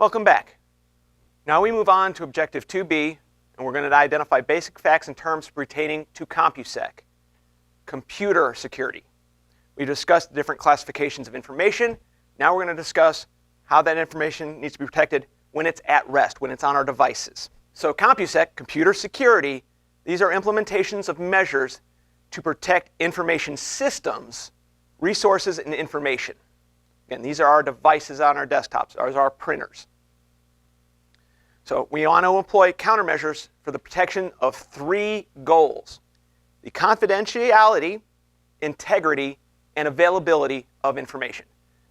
Welcome back. Now we move on to Objective 2B, and we're going to identify basic facts and terms pertaining to Compusec, computer security. We discussed the different classifications of information. Now we're going to discuss how that information needs to be protected when it's at rest, when it's on our devices. So Compusec, computer security, these are implementations of measures to protect information systems, resources, and information. Again, these are our devices on our desktops, those are our printers. So we want to employ countermeasures for the protection of three goals: the confidentiality, integrity, and availability of information.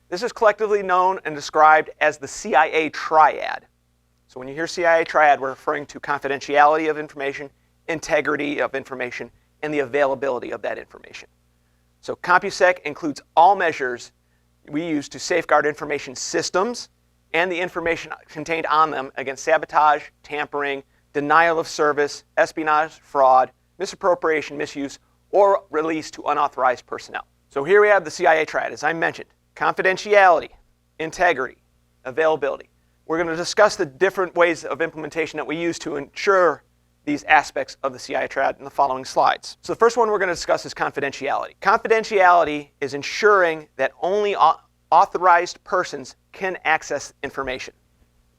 This is collectively known and described as the CIA triad. So when you hear CIA triad, we're referring to confidentiality of information, integrity of information, and the availability of that information. So Compusec includes all measures we use to safeguard information systems and the information contained on them against sabotage, tampering, denial of service, espionage, fraud, misappropriation, misuse, or release to unauthorized personnel. So here we have the CIA triad, as I mentioned: confidentiality, integrity, availability. We're going to discuss the different ways of implementation that we use to ensure these aspects of the CIA triad in the following slides. So the first one we're going to discuss is confidentiality. Confidentiality is ensuring that only authorized persons can access information.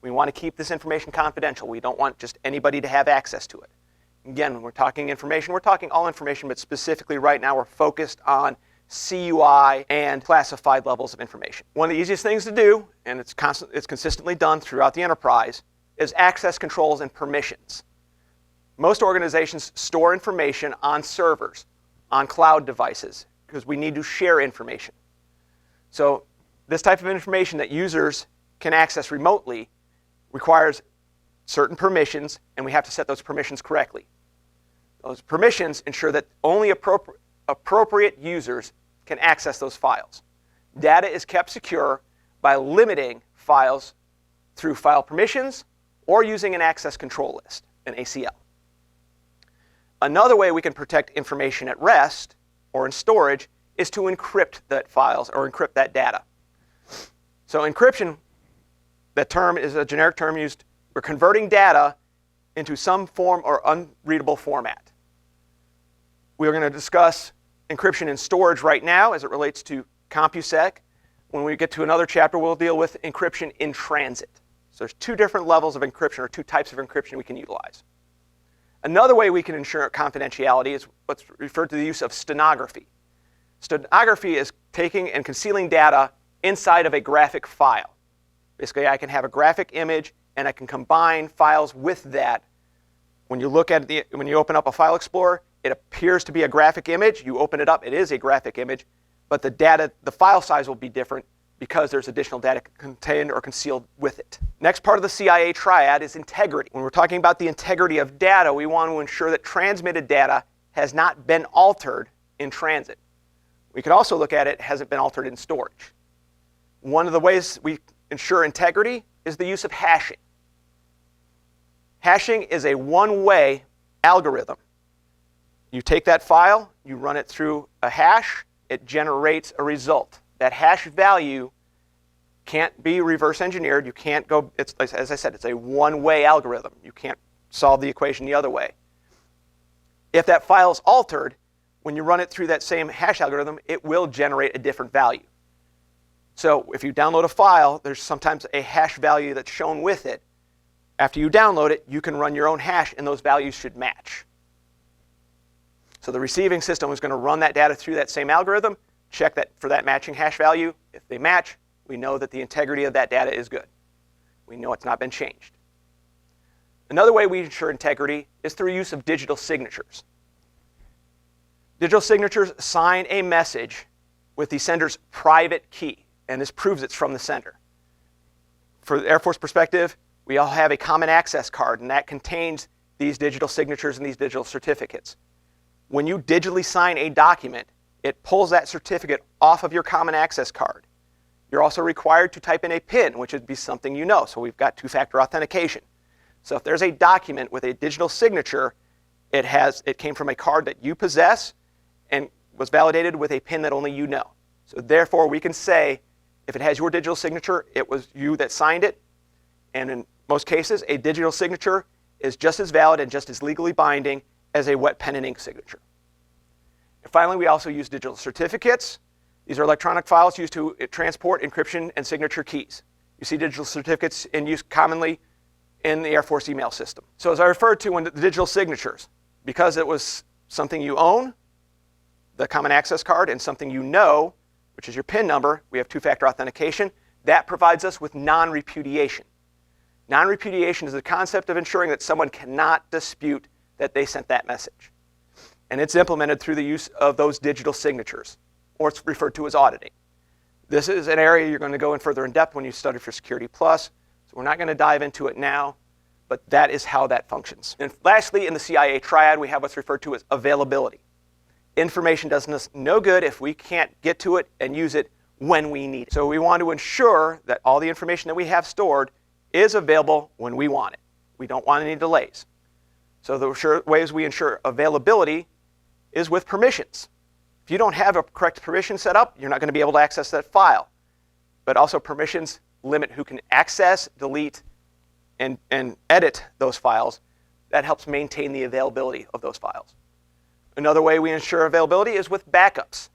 We want to keep this information confidential. We don't want just anybody to have access to it. Again, when we're talking information, we're talking all information, but specifically right now we're focused on CUI and classified levels of information. One of the easiest things to do, and it's consistently done throughout the enterprise, is access controls and permissions. Most organizations store information on servers, on cloud devices, because we need to share information. So this type of information that users can access remotely requires certain permissions, and we have to set those permissions correctly. Those permissions ensure that only appropriate users can access those files. Data is kept secure by limiting files through file permissions or using an access control list, an ACL. Another way we can protect information at rest or in storage is to encrypt that files or encrypt that data. So encryption, that term is a generic term used for converting data into some form or unreadable format. We're going to discuss encryption in storage right now as it relates to Compusec. When we get to another chapter, we'll deal with encryption in transit. So there's two different levels of encryption, or two types of encryption we can utilize. Another way we can ensure confidentiality is what's referred to the use of stenography. Stenography is taking and concealing data inside of a graphic file. Basically, I can have a graphic image and I can combine files with that. When you look at when you open up a file explorer, it appears to be a graphic image. You open it up, it is a graphic image, but the file size will be different because there's additional data contained or concealed with it. Next part of the CIA triad is integrity. When we're talking about the integrity of data, we want to ensure that transmitted data has not been altered in transit. We could also look at it hasn't been altered in storage. One of the ways we ensure integrity is the use of hashing. Hashing is a one-way algorithm. You take that file, you run it through a hash, it generates a result. That hash value can't be reverse engineered. You can't go, as I said, it's a one-way algorithm. You can't solve the equation the other way. If that file is altered, when you run it through that same hash algorithm, it will generate a different value. So if you download a file, there's sometimes a hash value that's shown with it. After you download it, you can run your own hash, and those values should match. So the receiving system is going to run that data through that same algorithm, check that for that matching hash value. If they match, we know that the integrity of that data is good. We know it's not been changed. Another way we ensure integrity is through use of digital signatures. Digital signatures sign a message with the sender's private key, and this proves it's from the sender. For the Air Force perspective, we all have a common access card, and that contains these digital signatures and these digital certificates. When you digitally sign a document, it pulls that certificate off of your common access card. You're also required to type in a PIN, which would be something you know. So we've got two-factor authentication. So if there's a document with a digital signature, it came from a card that you possess and was validated with a PIN that only you know. So therefore, we can say if it has your digital signature, it was you that signed it. And in most cases, a digital signature is just as valid and just as legally binding as a wet pen and ink signature. And finally, we also use digital certificates. These are electronic files used to transport encryption and signature keys. You see digital certificates in use commonly in the Air Force email system. So as I referred to in the digital signatures, because it was something you own, the common access card, and something you know, which is your PIN number, we have two-factor authentication, that provides us with non-repudiation. Non-repudiation is the concept of ensuring that someone cannot dispute that they sent that message. And it's implemented through the use of those digital signatures, or it's referred to as auditing. This is an area you're going to go in further in depth when you study for Security Plus, so we're not going to dive into it now, but that is how that functions. And lastly, in the CIA triad, we have what's referred to as availability. Information does us no good if we can't get to it and use it when we need it. So we want to ensure that all the information that we have stored is available when we want it. We don't want any delays. So the ways we ensure availability is with permissions. If you don't have a correct permission set up, you're not going to be able to access that file. But also permissions limit who can access, delete, and edit those files. That helps maintain the availability of those files. Another way we ensure availability is with backups.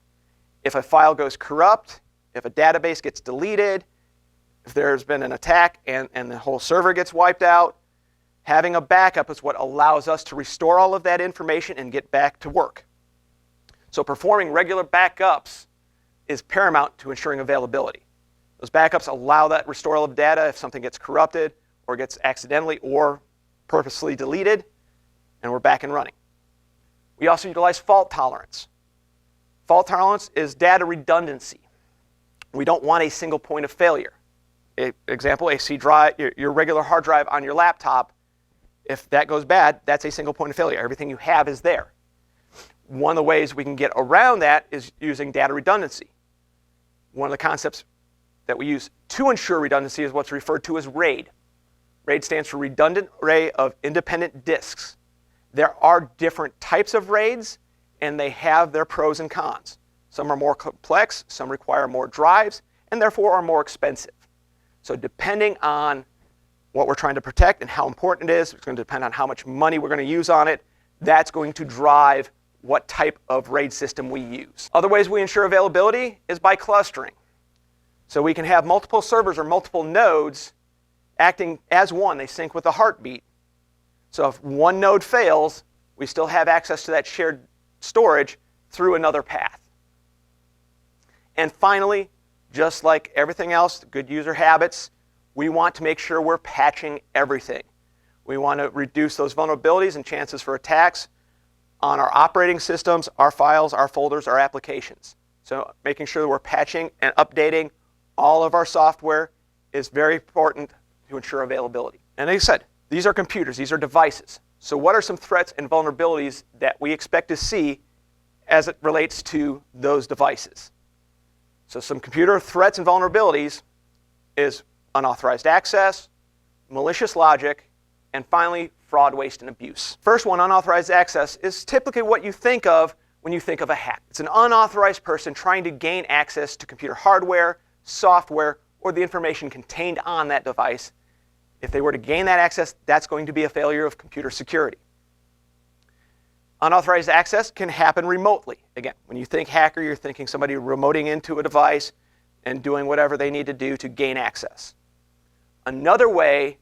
If a file goes corrupt, if a database gets deleted, if there's been an attack and the whole server gets wiped out, having a backup is what allows us to restore all of that information and get back to work. So performing regular backups is paramount to ensuring availability. Those backups allow that restoral of data if something gets corrupted or gets accidentally or purposely deleted, and we're back and running. We also utilize fault tolerance. Fault tolerance is data redundancy. We don't want a single point of failure. Example, a C drive, your regular hard drive on your laptop, if that goes bad, that's a single point of failure. Everything you have is there. One of the ways we can get around that is using data redundancy. One of the concepts that we use to ensure redundancy is what's referred to as RAID. RAID stands for Redundant Array of Independent Disks. There are different types of RAIDs, and they have their pros and cons. Some are more complex, some require more drives, and therefore are more expensive. So depending on what we're trying to protect and how important it is, it's going to depend on how much money we're going to use on it. That's going to drive what type of RAID system we use. Other ways we ensure availability is by clustering. So we can have multiple servers or multiple nodes acting as one. They sync with a heartbeat. So if one node fails, we still have access to that shared storage through another path. And finally, just like everything else, good user habits, we want to make sure we're patching everything. We want to reduce those vulnerabilities and chances for attacks on our operating systems, our files, our folders, our applications. So making sure that we're patching and updating all of our software is very important to ensure availability. And like I said, these are computers, these are devices. So what are some threats and vulnerabilities that we expect to see as it relates to those devices? So some computer threats and vulnerabilities is unauthorized access, malicious logic, and finally, fraud, waste, and abuse. First one, unauthorized access, is typically what you think of when you think of a hack. It's an unauthorized person trying to gain access to computer hardware, software, or the information contained on that device. If they were to gain that access, that's going to be a failure of computer security. Unauthorized access can happen remotely. Again, when you think hacker, you're thinking somebody remoting into a device and doing whatever they need to do to gain access. Another way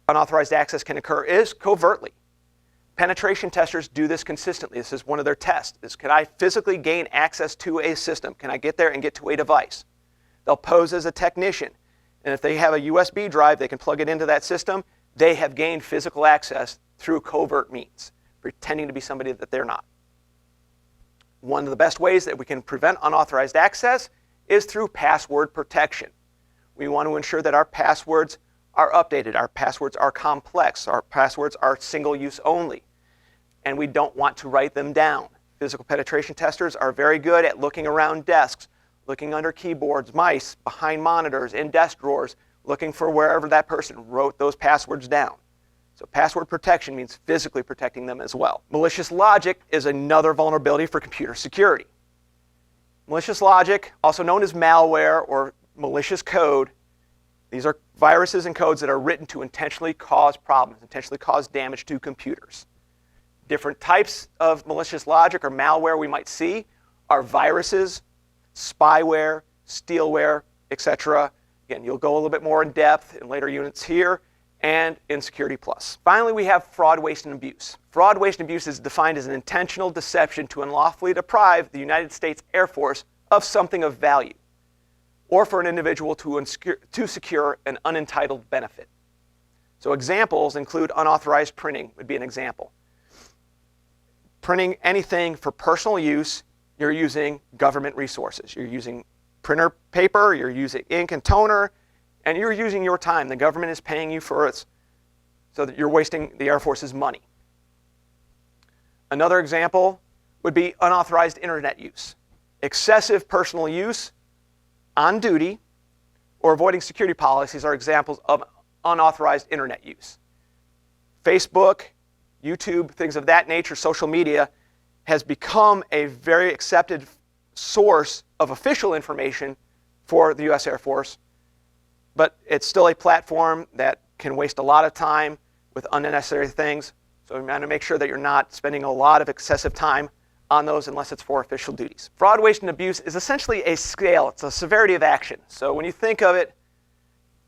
unauthorized access can occur is covertly. Penetration testers do this consistently. This is one of their tests. Can I physically gain access to a system? Can I get there and get to a device? They'll pose as a technician. And if they have a USB drive, they can plug it into that system. They have gained physical access through covert means, pretending to be somebody that they're not. One of the best ways that we can prevent unauthorized access is through password protection. We want to ensure that our passwords are updated, our passwords are complex, our passwords are single use only, and we don't want to write them down. Physical penetration testers are very good at looking around desks, looking under keyboards, mice, behind monitors, in desk drawers, looking for wherever that person wrote those passwords down. So password protection means physically protecting them as well. Malicious logic is another vulnerability for computer security. Malicious logic, also known as malware or malicious code, these are viruses and codes that are written to intentionally cause problems, intentionally cause damage to computers. Different types of malicious logic or malware we might see are viruses, spyware, steelware, etc. Again, you'll go a little bit more in depth in later units here and in Security Plus. Finally, we have fraud, waste, and abuse. Fraud, waste, and abuse is defined as an intentional deception to unlawfully deprive the United States Air Force of something of value, or for an individual to secure an unentitled benefit. So examples include unauthorized printing would be an example. Printing anything for personal use, you're using government resources. You're using printer paper, you're using ink and toner, and you're using your time. The government is paying you for it, so that you're wasting the Air Force's money. Another example would be unauthorized internet use. Excessive personal use on duty or avoiding security policies are examples of unauthorized internet use. Facebook, YouTube, things of that nature, social media, has become a very accepted source of official information for the US Air Force, but it's still a platform that can waste a lot of time with unnecessary things. So we want to make sure that you're not spending a lot of excessive time on those unless it's for official duties. Fraud, waste, and abuse is essentially a scale. It's a severity of action. So when you think of it,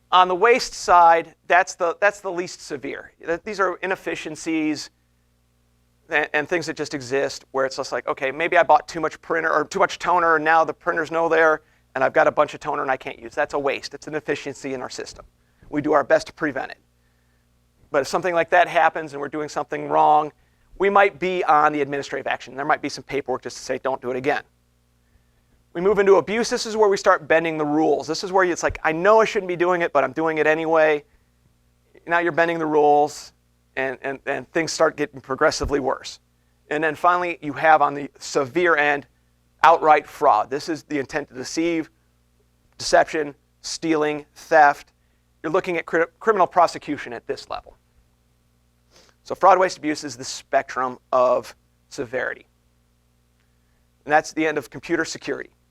on the waste side, that's the least severe. These are inefficiencies and things that just exist where it's just like, okay, maybe I bought too much printer or too much toner and now the printer's no there and I've got a bunch of toner and I can't use. That's a waste. It's an efficiency in our system. We do our best to prevent it. But if something like that happens and we're doing something wrong, we might be on the administrative action. There might be some paperwork just to say, don't do it again. We move into abuse. This is where we start bending the rules. This is where it's like, I know I shouldn't be doing it, but I'm doing it anyway. Now you're bending the rules, and things start getting progressively worse. And then finally, you have on the severe end, outright fraud. This is the intent to deceive, deception, stealing, theft. You're looking at criminal prosecution at this level. So fraud, waste, abuse is the spectrum of severity. And that's the end of computer security.